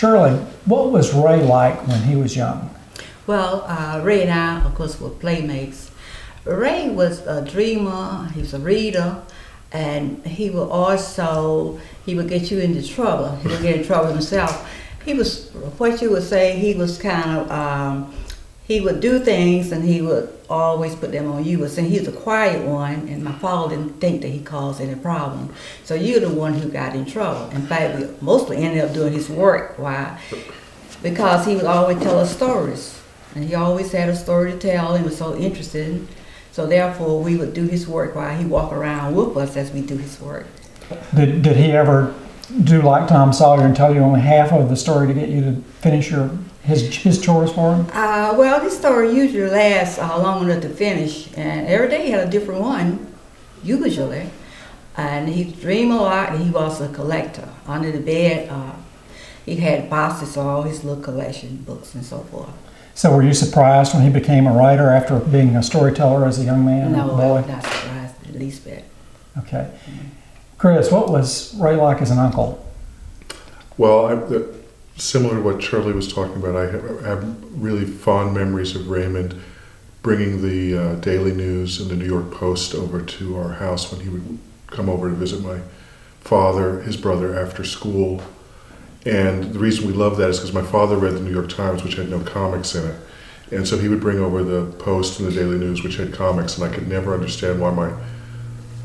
Shirley, what was Ray like when he was young? Well, Ray and I, of course, were playmates. Ray was a dreamer, he was a reader, and he would get you into trouble. He would get in trouble himself. He was, what you would say, he was kind of, he would do things and he would always put them on you. He was a quiet one, and my father didn't think that he caused any problem. So you're the one who got in trouble. In fact, we mostly ended up doing his work. Why? Because he would always tell us stories. And he always had a story to tell and was so interested. So therefore, we would do his work while he walked around with us as we do his work. Did he ever do like Tom Sawyer and tell you only half of the story to get you to finish his chores for him? Well, this story usually lasts long enough to finish, and every day he had a different one, usually. And he dreamed a lot, and he was a collector. Under the bed, he had boxes of all his little collection books and so forth. So were you surprised when he became a writer after being a storyteller as a young man? No, boy? I was not surprised the least bit. Okay. Chris, what was Ray like as an uncle? Well, similar to what Shirley was talking about, I have really fond memories of Raymond bringing the Daily News and the New York Post over to our house when he would come over to visit my father, his brother, after school. And the reason we loved that is because my father read the New York Times, which had no comics in it. And so he would bring over the Post and the Daily News, which had comics, and I could never understand why my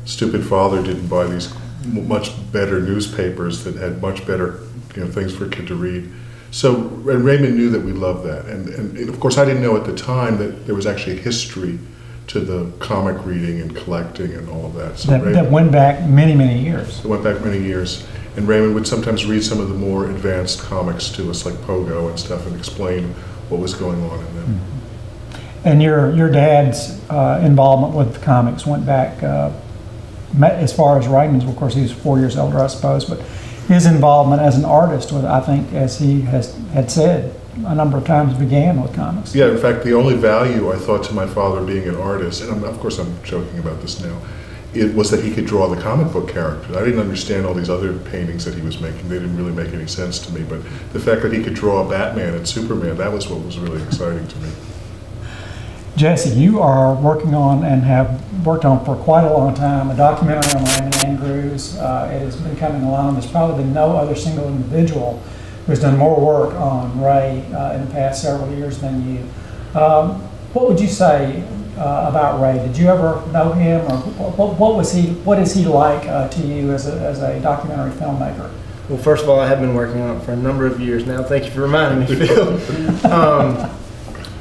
stupid father didn't buy these much better newspapers that had much better things for a kid to read. So, and Raymond knew that we loved that. And of course, I didn't know at the time that there was actually a history to the comic reading and collecting and all of that. So that went back many, many years. It went back many years. And Raymond would sometimes read some of the more advanced comics to us, like Pogo and stuff, and explain what was going on in them. Mm-hmm. And your dad's involvement with comics went back as far as Raymond's. Of course, he was 4 years older, I suppose, but his involvement as an artist, I think, as he had said a number of times, began with comics. Yeah, in fact, the only value I thought to my father being an artist, and of course I'm joking about this now, it was that he could draw the comic book characters. I didn't understand all these other paintings that he was making. They didn't really make any sense to me, but the fact that he could draw Batman and Superman, that was what was really exciting to me. Jesse, you are working on and have worked on for quite a long time a documentary on Raymond Andrews. It has been coming along. There's probably been no other single individual who's done more work on Ray in the past several years than you. What would you say about Ray? Did you ever know him, or what was he? What is he like to you as a documentary filmmaker? Well, first of all, I have been working on it for a number of years now. Thank you for reminding me, Phil.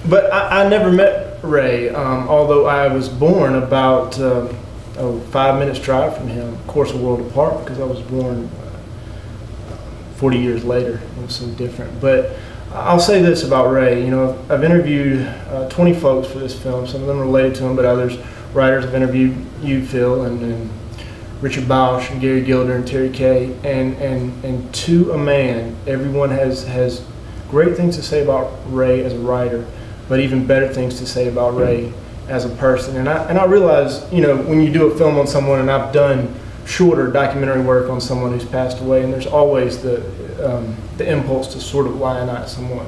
But I never met Ray, although I was born about 5 minutes drive from him, of course a world apart because I was born 40 years later. It was so different. But I'll say this about Ray. I've interviewed 20 folks for this film, some of them related to him, but others, writers. I've interviewed you, Phil, and Richard Bausch, and Gary Gilder, and Terry Kay, and to a man, everyone has great things to say about Ray as a writer, but even better things to say about Ray as a person. And I realize, when you do a film on someone, and I've done shorter documentary work on someone who's passed away, and there's always the impulse to sort of lionize someone.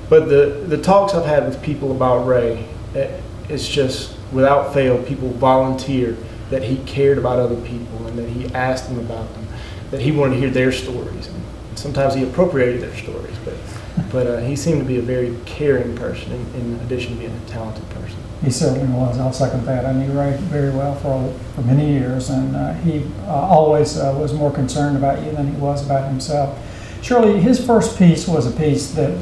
But the talks I've had with people about Ray, it's just without fail, people volunteer that he cared about other people and that he asked them about them, that he wanted to hear their stories. And sometimes he appropriated their stories, but he seemed to be a very caring person in addition to being a talented person. He certainly was. I'll second that. I knew Ray very well for many years, and he always was more concerned about you than he was about himself. Surely his first piece was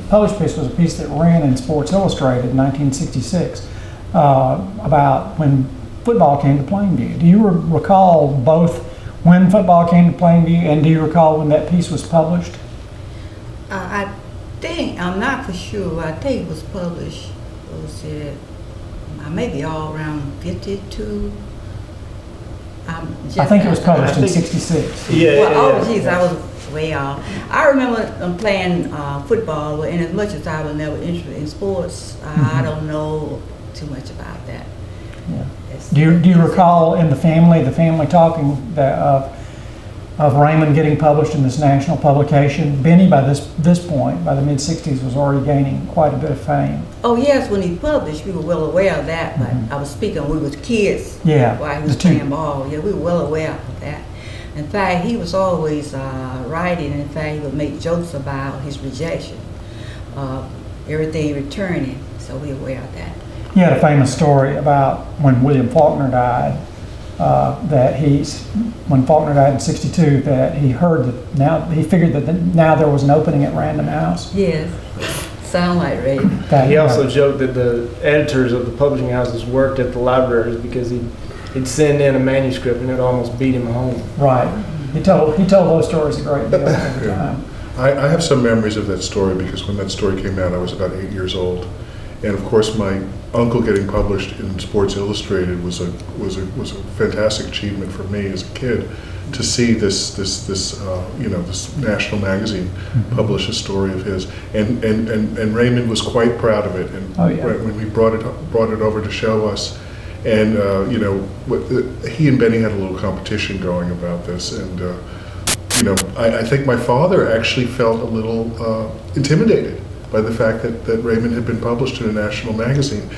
published piece was a piece that ran in Sports Illustrated in 1966 about when football came to Plainview. Do you recall both when football came to Plainview, and do you recall when that piece was published? I'm not for sure. I think it was published, maybe all around 52. I think it was published in 66. Geez, I was way off. I remember playing football, and as much as I was never interested in sports, I don't know too much about that. Yeah. Do you recall in the family talking of Raymond getting published in this national publication. Benny, by this point, by the mid-60s, was already gaining quite a bit of fame. Oh yes, when he published, we were well aware of that, but I was speaking when we was kids. Yeah. While he was playing ball. Yeah, we were well aware of that. In fact, he was always writing, and in fact, he would make jokes about his rejection of everything returning, so we were aware of that. He had a famous story about when William Faulkner died, when Faulkner died in '62, that he heard that he figured that now there was an opening at Random House. Yes, sound like Ray. He also joked that the editors of the publishing houses worked at the libraries because he'd send in a manuscript and it almost beat him home. Right. He told those stories a great deal over time. I have some memories of that story because when that story came out, I was about 8 years old, and of course my uncle getting published in Sports Illustrated was a fantastic achievement for me as a kid to see this national magazine publish a story of his, and Raymond was quite proud of it, and when we brought it over to show us. And he and Benny had a little competition going about this, and I think my father actually felt a little intimidated by the fact that Raymond had been published in a national magazine.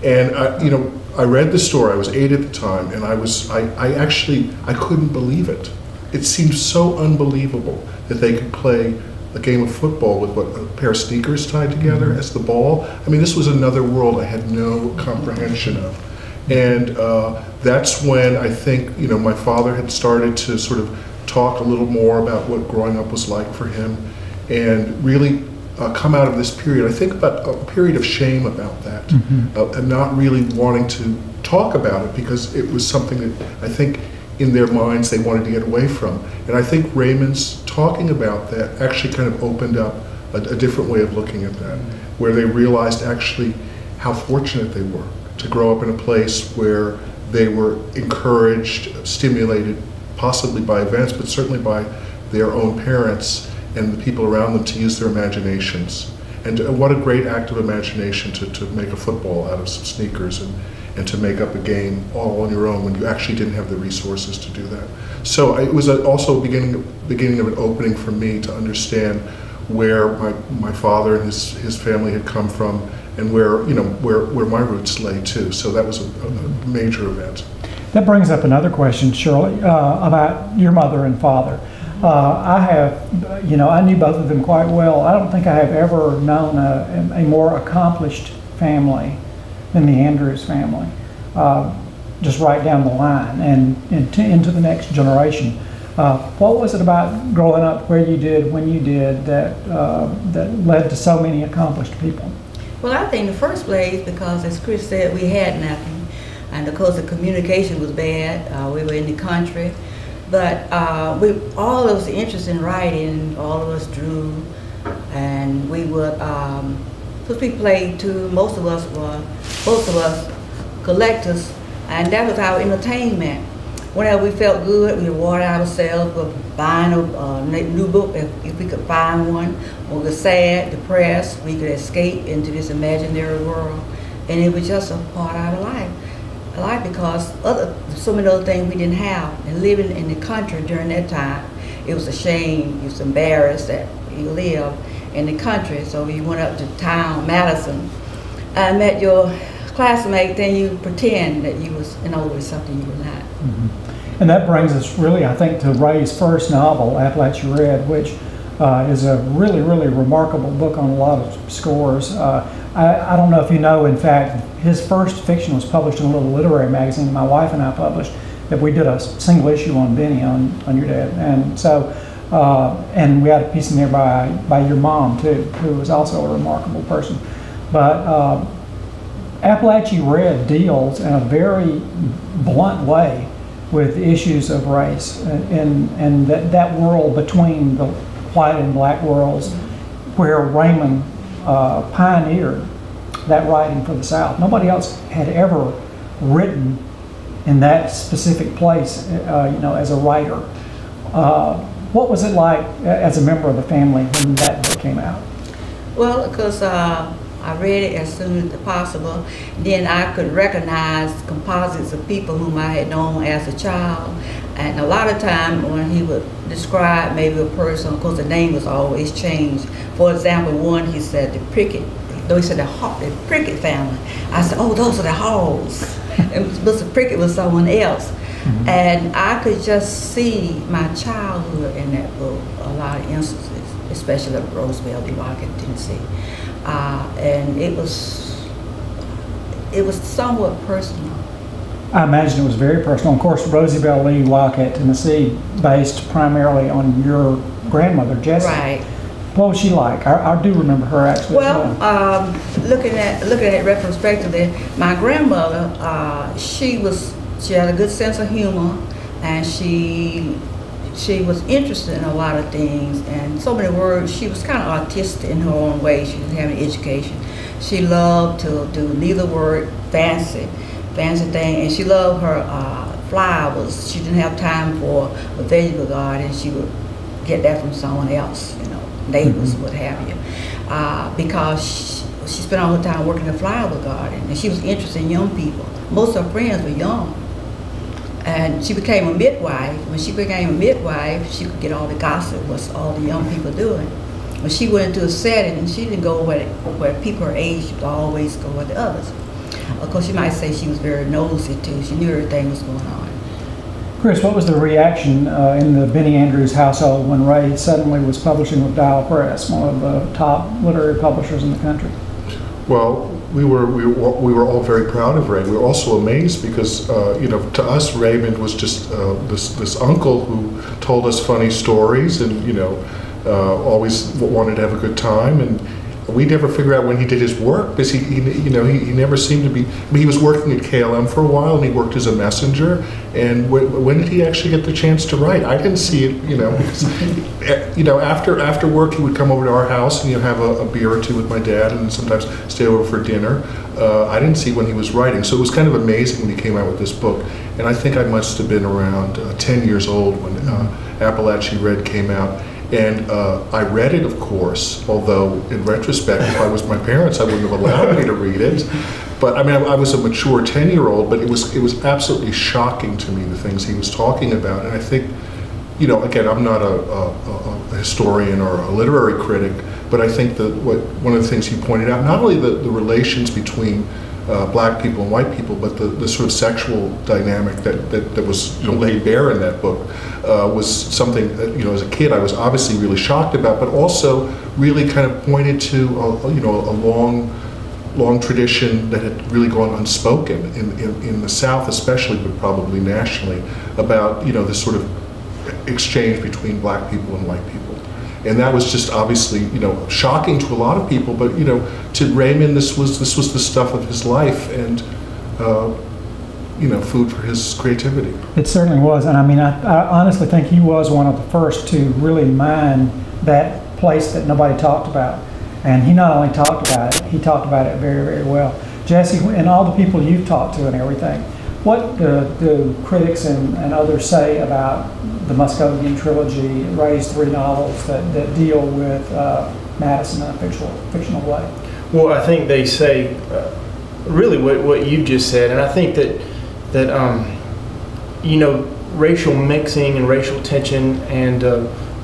And I read the story. I was 8 at the time, and I couldn't believe it. It seemed so unbelievable that they could play a game of football with a pair of sneakers tied together as the ball. I mean, this was another world I had no comprehension of. And that's when I think my father had started to sort of talk a little more about what growing up was like for him, and really come out of this period. I think about a period of shame about that, and not really wanting to talk about it because it was something that I think in their minds they wanted to get away from. And I think Raymond's talking about that actually kind of opened up a different way of looking at that, where they realized actually how fortunate they were to grow up in a place where they were encouraged, stimulated, possibly by events, but certainly by their own parents and the people around them to use their imaginations. And what a great act of imagination to make a football out of some sneakers and to make up a game all on your own when you actually didn't have the resources to do that. So it was also a beginning of an opening for me to understand where my father and his family had come from, and where my roots lay too. So that was a major event. That brings up another question, Shirley, about your mother and father. I knew both of them quite well. I don't think I have ever known a more accomplished family than the Andrews family, just right down the line and into the next generation. What was it about growing up where you did, when you did, that led to so many accomplished people? Well, I think in the first place, because as Chris said, we had nothing, and of course the communication was bad. We were in the country, but all of us interested in writing. All of us drew, and we would. Because we played too. Most of us collectors, and that was our entertainment. Whenever we felt good, we would water ourselves with buying a new book if we could find one. Or we were sad, depressed, we could escape into this imaginary world. And it was just a part of our life because so many other things we didn't have. And living in the country during that time, it was a shame, you was embarrassed that you lived in the country. So you went up to town, Madison, and met your classmate, then you pretend that you was in other words something you were not. And that brings us really, I think, to Ray's first novel, Appalachia Red, which is a really, really remarkable book on a lot of scores. I don't know if you know, in fact, his first fiction was published in a little literary magazine my wife and I published, that we did a single issue on Benny, on your dad. And so, and we had a piece in there by your mom too, who was also a remarkable person. But Appalachia Red deals in a very blunt way with issues of race and that world between the white and black worlds, where Raymond pioneered that writing for the South. Nobody else had ever written in that specific place, as a writer. What was it like as a member of the family when that book came out? Well, because I read it as soon as possible. Then I could recognize composites of people whom I had known as a child. And a lot of time when he would describe maybe a person, of course the name was always changed. For example, one he said the Prickett, though he said the Prickett family. I said, oh, those are the Halls. And Mr. Prickett was someone else. Mm-hmm. And I could just see my childhood in that book, a lot of instances, especially at Roseville, Weehawken, Tennessee. And it was somewhat personal. I imagine it was very personal. Of course, Rosie Bell Lee, Wildcat, Tennessee, based primarily on your grandmother, Jessie. Right. What was she like? I do remember her actually. Well, looking at it retrospectively, my grandmother, she had a good sense of humor, and she was interested in a lot of things. And so many words, she was kind of artistic in her own way. She didn't have any education. She loved to do needlework, fancy thing, and she loved her flowers. She didn't have time for a vegetable garden. She would get that from someone else, neighbors, what have you, because she spent all her time working in the flower garden, and she was interested in young people. Most of her friends were young, and she became a midwife. When she became a midwife, she could get all the gossip, what's all the young people doing. When she went into a setting, and she didn't go where people her age, she would always go with the others. Of course, you might say she was very nosy too. She knew everything was going on. Chris, what was the reaction in the Benny Andrews household when Ray suddenly was publishing with Dial Press, one of the top literary publishers in the country? Well, we were all very proud of Ray. We were also amazed because to us Raymond was just this uncle who told us funny stories and always wanted to have a good time, and we never figured out when he did his work because he never seemed to be. I mean, he was working at KLM for a while, and he worked as a messenger. And when did he actually get the chance to write? I didn't see it, because after work he would come over to our house and have a beer or two with my dad, and sometimes stay over for dinner. I didn't see when he was writing, so it was kind of amazing when he came out with this book. And I think I must have been around 10 years old when Appalachia Red came out. And I read it, of course, although in retrospect, if I was my parents, I wouldn't have allowed me to read it. But I mean, I was a mature 10-year-old, but it was absolutely shocking to me, the things he was talking about. And I think, again, I'm not a historian or a literary critic, but I think that one of the things he pointed out, not only the relations between black people and white people, but the sort of sexual dynamic that was laid bare in that book was something that, as a kid I was obviously really shocked about, but also really kind of pointed to a long tradition that had really gone unspoken in the South especially, but probably nationally, about this sort of exchange between black people and white people. And that was just obviously, shocking to a lot of people. But to Raymond, this was the stuff of his life, and food for his creativity. It certainly was, and I mean, I honestly think he was one of the first to really mine that place that nobody talked about. And he not only talked about it, he talked about it very, very well. Jesse, and all the people you've talked to and everything, what do critics and others say about the Muscovian trilogy, Ray's 3 novels that deal with Madison in a fictional way? Well, I think they say really what you just said, and I think that racial mixing and racial tension and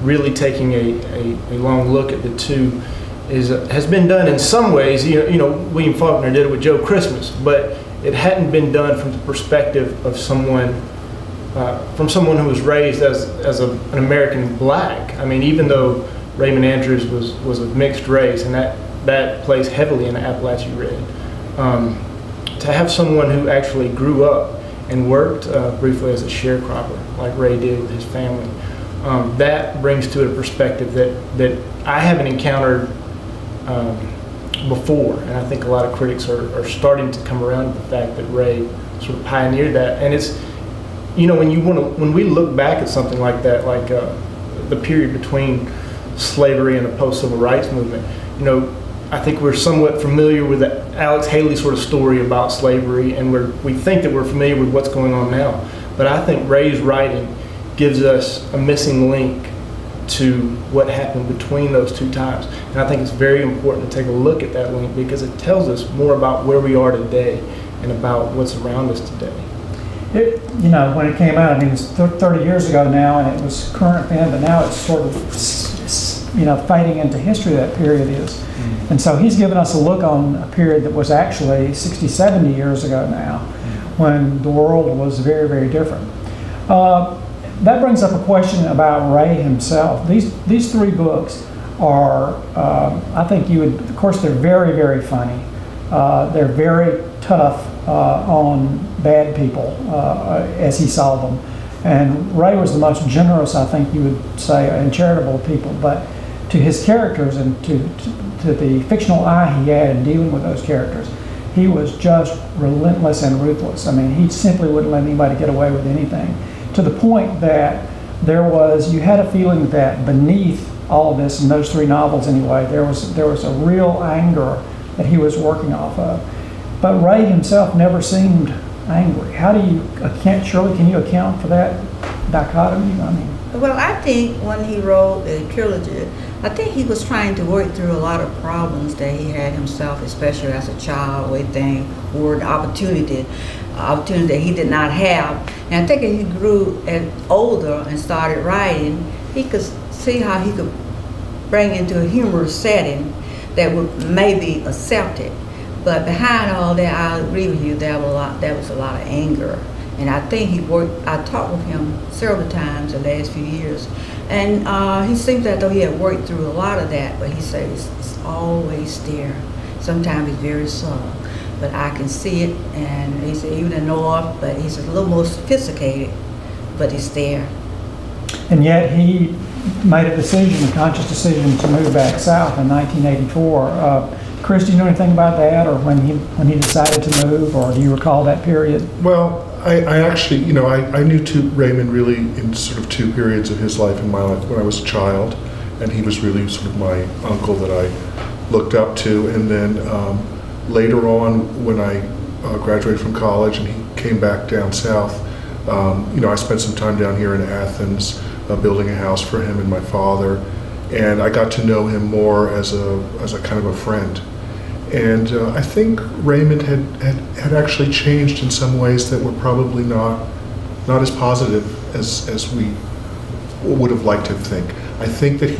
really taking a long look at the two has been done in some ways. William Faulkner did it with Joe Christmas, but it hadn't been done from the perspective of someone who was raised as an American black. I mean, even though Raymond Andrews was of mixed race, and that plays heavily in Appalachia Red, to have someone who actually grew up and worked briefly as a sharecropper, like Ray did with his family, that brings to it a perspective that I haven't encountered before, and I think a lot of critics are starting to come around to the fact that Ray sort of pioneered that. And it's, when we look back at something like that, like the period between slavery and the post-civil rights movement, I think we're somewhat familiar with the Alex Haley sort of story about slavery, and we think that we're familiar with what's going on now. But I think Ray's writing gives us a missing link to what happened between those two times. And I think it's very important to take a look at that link because it tells us more about where we are today and about what's around us today. you know, when it came out, I mean, it's 30 years ago now, and it was current then, but now it's sort of, you know, fading into history, that period is. And so he's given us a look on a period that was actually 60, 70 years ago now, when the world was very, very different. That brings up a question about Ray himself. These three books are, I think you would, of course, they're very, very funny. They're very tough on bad people as he saw them. And Ray was the most generous, I think you would say, and charitable of people. But to his characters and to the fictional eye he had in dealing with those characters, he was just relentless and ruthless. I mean, he simply wouldn't let anybody get away with anything. To the point that you had a feeling that beneath all of this, in those three novels anyway, there was a real anger that he was working off of. But Ray himself never seemed angry. How do you Shirley, can you account for that dichotomy? I mean, well, I think when he wrote the trilogy, I think he was trying to work through a lot of problems that he had himself, especially as a child, with things, or opportunity that he did not have. And I think as he grew older and started writing, he could see how he could bring into a humorous setting that would maybe accept it. But behind all that, I agree with you, there was a lot of anger. And I think I talked with him several times the last few years. And he seems that though he had worked through a lot of that, but he says it's always there. Sometimes it's very subtle, but I can see it. And he said even in the North, but he's a little more sophisticated, but it's there. And yet he made a conscious decision to move back south in 1984. Chris, do you know anything about that, or when he decided to move, or do you recall that period? Well, I actually, you know, I knew Raymond really in sort of two periods of his life and my life. When I was a child, and he was really sort of my uncle that I looked up to. And then later on, when I graduated from college and he came back down south, you know, I spent some time down here in Athens building a house for him and my father. And I got to know him more as a kind of a friend. And I think Raymond had actually changed in some ways that were probably not as positive as we would have liked to think. I think that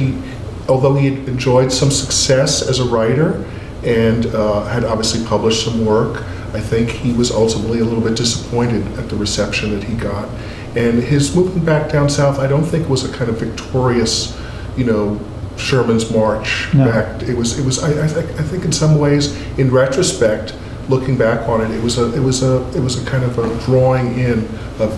although he had enjoyed some success as a writer and had obviously published some work, I think he was ultimately a little bit disappointed at the reception that he got. And his moving back down south, I don't think was a kind of victorious, you know, Sherman's March back. It was. I think in some ways, in retrospect, looking back on it, it was a kind of a drawing in of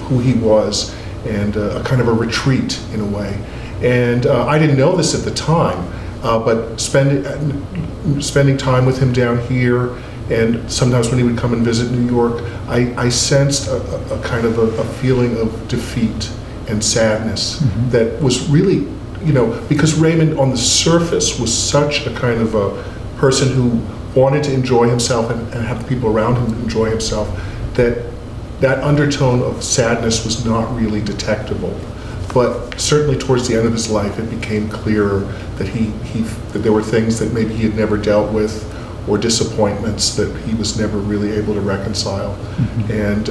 who he was, and a kind of a retreat in a way. And I didn't know this at the time, but spending time with him down here, and sometimes when he would come and visit New York, I sensed a kind of a feeling of defeat and sadness that was really, you know, because Raymond on the surface was such a kind of a person who wanted to enjoy himself and have the people around him enjoy himself, that undertone of sadness was not really detectable. But certainly towards the end of his life, it became clearer that that there were things that maybe he had never dealt with, or disappointments that he was never really able to reconcile. And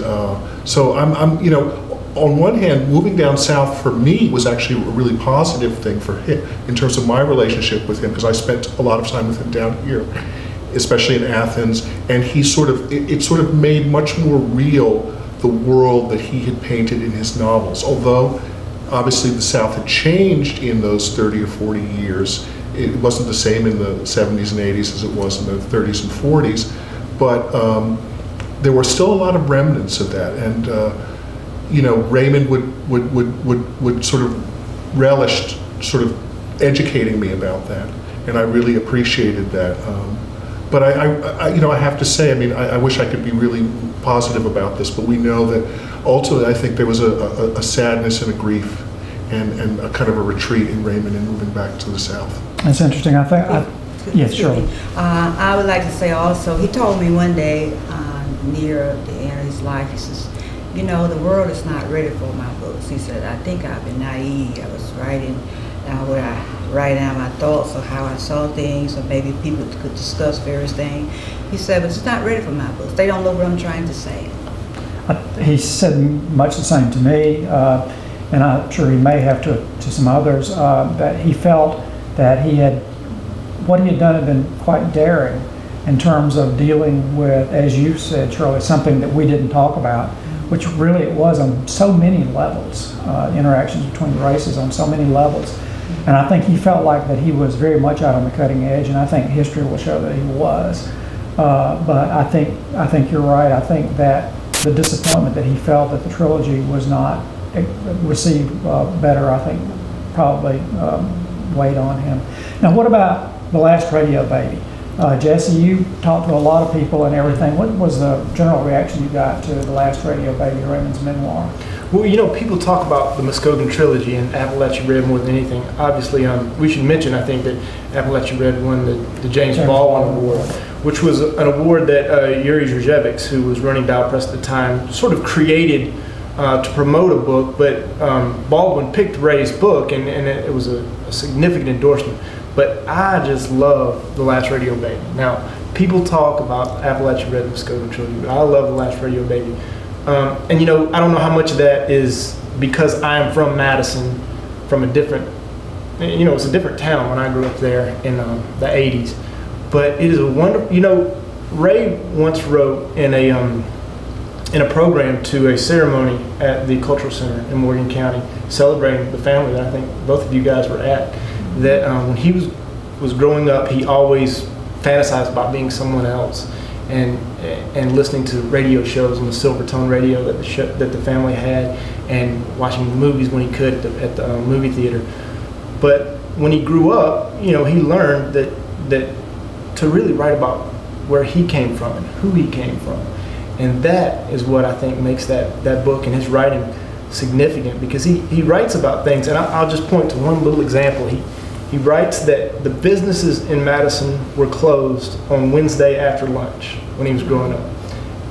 so I'm, you know, on one hand, moving down south for me was actually a really positive thing for him in terms of my relationship with him, because I spent a lot of time with him down here, especially in Athens, and it sort of made much more real the world that he had painted in his novels. Although obviously the South had changed in those 30 or 40 years. It wasn't the same in the 70s and 80s as it was in the 30s and 40s, but there were still a lot of remnants of that. And you know, Raymond would sort of relish sort of educating me about that, and I really appreciated that. But I you know, I have to say, I mean, I wish I could be really positive about this, but we know that ultimately I think there was a sadness and a grief and a kind of a retreat in Raymond in moving back to the South. That's interesting. Yes, sure. I would like to say also, he told me one day near the end of his life, he says, you know, the world is not ready for my books. He said, I think I've been naive. I was writing where I write down my thoughts or how I saw things, or maybe people could discuss various things. He said, but it's not ready for my books. They don't know what I'm trying to say. He said much the same to me, and I'm sure he may have to some others, that he felt that what he had done had been quite daring in terms of dealing with, as you said, Shirley, something that we didn't talk about, which really it was on so many levels, interactions between the races on so many levels. And I think he felt like that he was very much out on the cutting edge, and I think history will show that he was. But I think you're right. I think that the disappointment that he felt that the trilogy was not received better, I think probably weighed on him. Now, what about The Last Radio Baby? Jesse, you talked to a lot of people and everything. What was the general reaction you got to The Last Radio Baby, Raymond's memoir? Well, you know, people talk about the Muskogee trilogy and Appalachia Red more than anything. Obviously, we should mention, I think, that Appalachia Red won the James Baldwin Award, which was an award that Yuri Zhirzevics, who was running Dial Press at the time, sort of created to promote a book, but Baldwin picked Ray's book, and it was a significant endorsement. But I just love The Last Radio Baby. Now, people talk about Appalachia Red and Muskogee trilogy, but I love The Last Radio Baby. And you know, I don't know how much of that is because I am from Madison, from a different, you know, it's a different town when I grew up there in the 80s. But it is a wonderful, you know, Ray once wrote in a program to a ceremony at the Cultural Center in Morgan County, celebrating the family that I think both of you guys were at, that when he was growing up, he always fantasized about being someone else. And listening to radio shows on the Silvertone radio that the family had, and watching movies when he could at the movie theater. But when he grew up, you know, he learned that to really write about where he came from and who he came from, and that is what I think makes that book and his writing significant, because he writes about things, and I'll just point to one little example. He writes that the businesses in Madison were closed on Wednesday after lunch when he was growing up.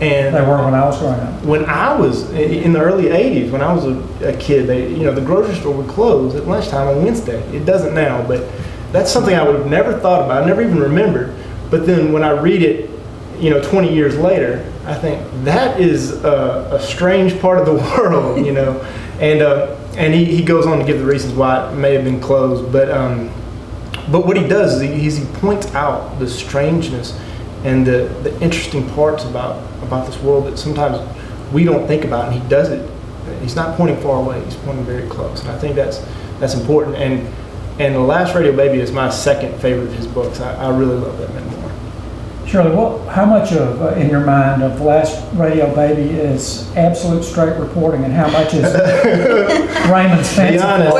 And they were when I was growing up. When I was in the early 80s, when I was a kid, the grocery store would close at lunchtime on Wednesday. It doesn't now, but that's something I would have never thought about, I never even remembered. But then when I read it, 20 years later, I think that is a strange part of the world, And he goes on to give the reasons why it may have been closed, but what he does is he points out the strangeness and the interesting parts about this world that sometimes we don't think about, and he does it. He's not pointing far away; he's pointing very close, and I think that's important. And The Last Radio Baby is my second favorite of his books. I really love that memoir. Shirley, how much of, in your mind, of The Last Radio Baby is absolute straight reporting, and how much is Raymond's fanciful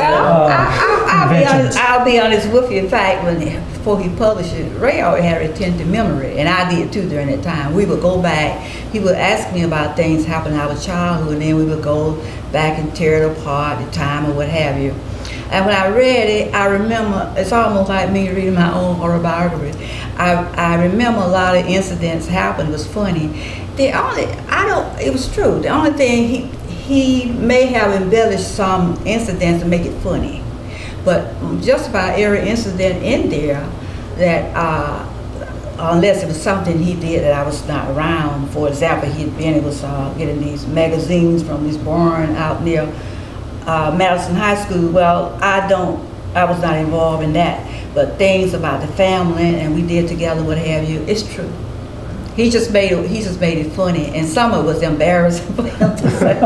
I'll be honest with you. In fact, before he published it, Ray already had a retentive memory, and I did too during that time. We would go back. He would ask me about things happening in our childhood, and then we would go back and tear it apart, the time or what have you. And when I read it, I remember, it's almost like me reading my own autobiography. I remember a lot of incidents happened. It was funny. It was true. The only thing, he may have embellished some incidents to make it funny. But just about every incident in there that, unless it was something he did that I was not around. For example, he was getting these magazines from this barn out near Madison High School. Well, I was not involved in that, but things about the family and we did together, what have you, it's true. He just made it funny, and some of it was embarrassing for him to say.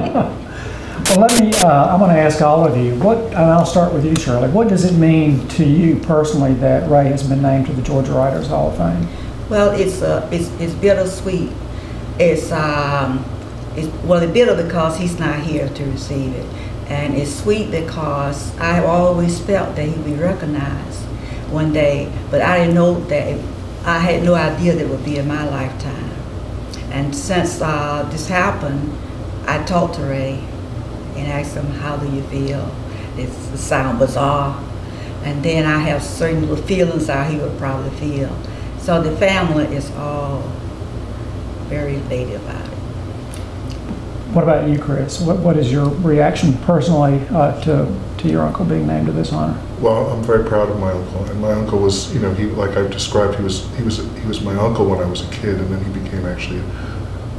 Well, I'm going to ask all of you, and I'll start with you, Shirley. What does it mean to you personally that Ray has been named to the Georgia Writers Hall of Fame? Well, it's bittersweet. It's bitter because he's not here to receive it. And it's sweet because I have always felt that he'd be recognized one day, but I didn't know that. I had no idea that it would be in my lifetime. And since this happened, I talked to Ray and asked him, how do you feel? It sounds bizarre. And then I have certain little feelings how he would probably feel. So the family is all very elated about it. What about you, Chris? What is your reaction personally to your uncle being named to this honor? Well, I'm very proud of my uncle, and my uncle was, he, like I've described, he was my uncle when I was a kid, and then he became actually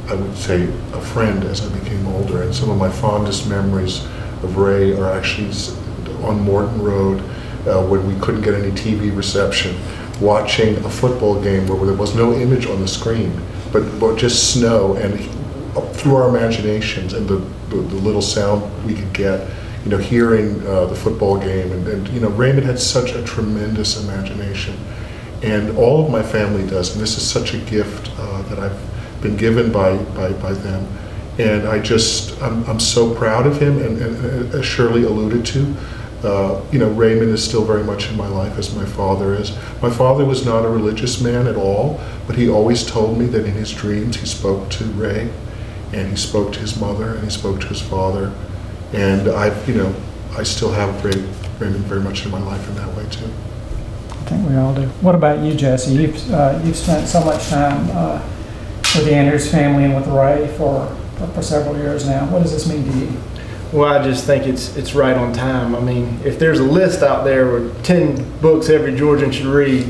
I would say, a friend as I became older. And some of my fondest memories of Ray are actually on Morton Road when we couldn't get any TV reception, watching a football game where there was no image on the screen, but just snow, and through our imaginations and the little sound we could get, you know, hearing the football game. And you know, Raymond had such a tremendous imagination, and all of my family does, and this is such a gift that I've been given by them. And I'm so proud of him, and as Shirley alluded to, you know, Raymond is still very much in my life as my father is. My father was not a religious man at all, but he always told me that in his dreams he spoke to Ray, and he spoke to his mother, and he spoke to his father. And I still have Raymond very much in my life in that way too. I think we all do. What about you, Jesse? You've spent so much time with the Andrews family and with Ray for several years now. What does this mean to you? Well, I just think it's right on time. I mean, if there's a list out there with 10 books every Georgian should read,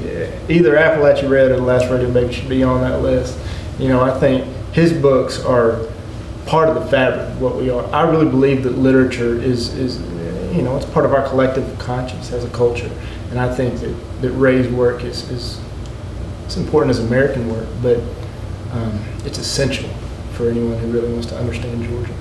either Appalachia Red or The Last Radio Baby should be on that list. You know, I think his books are part of the fabric of what we are. I really believe that literature is you know, it's part of our collective conscience as a culture. And I think that Ray's work is it's important as American work, but it's essential for anyone who really wants to understand Georgia.